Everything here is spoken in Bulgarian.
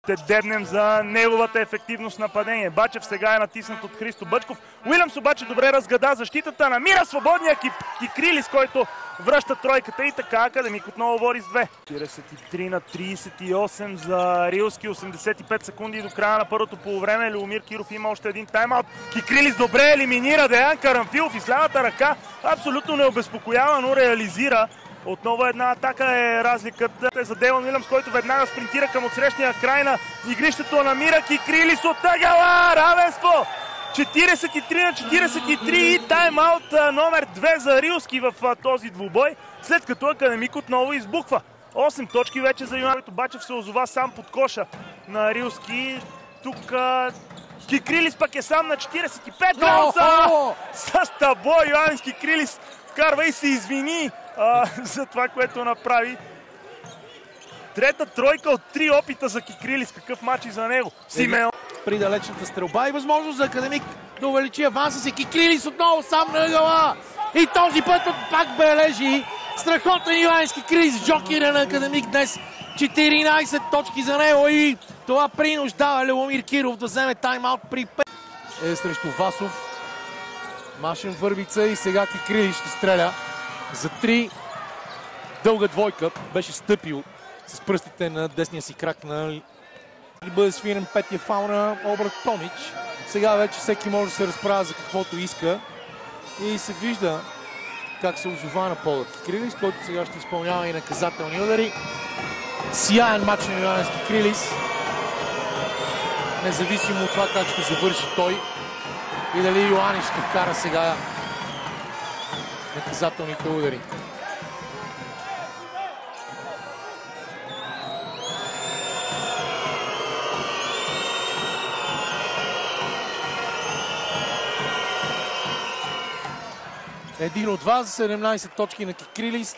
ще дебнем за неговата ефективност на падение. Бачев сега е натиснат от Христо Бъчков. Уилямс обаче добре разгада защитата, намира свободния Кикрилис, който връща тройката и така Академик отново води с 2. 43 на 38 за Рилски, 85 секунди до края на първото полувреме. Любомир Киров има още един тайм-аут. Кикрилис добре елиминира Деян Карамфилов и с лявата ръка абсолютно необезпокоявано реализира. Отново една атака е разликата за Девън Уилямс, който веднага спринтира към отсрещния край на игрището, намира Кикрилис от тъгала. Равенство! 43 на 43 и тайм-аут номер 2 за Рилски в този двубой, след като Академик отново избухва. 8 точки вече за Юнайтед. Бачев се озова сам под коша на Рилски. Тук Кикрилис пък е сам на 45 градуса. С табло Йоанис Кикрилис вкарва и се извини за това, което направи. Трета тройка от 3 опита за Кикрилис. Какъв мач и за него. Симеон. При далечната стрелба и възможност за Академик да увеличи аванса си. Кикрилис отново сам на ъгъла. И този път пак бележи страхотен Йоанис Кикрилис, джокера на Академик днес. 14 точки за него и това принуждава Любомир Киров да вземе тайм-аут при 5. Срещу Васов. Машин вървица и сега Кикрилис ще стреля за 3. Дълга двойка. Беше стъпил с пръстите на десния си крак на и бъде свирен петия фаул на Обрат Томич. Сега вече всеки може да се разправя за каквото иска и се вижда как се озова на пода Кикрилис, който сега ще изпълнява и наказателни удари. Сияен мач на Йоанис Кикрилис, независимо от това как ще завърши той и дали Йоанис ще вкара сега наказателните удари. Един от вас, 17 точки на Кикрилис,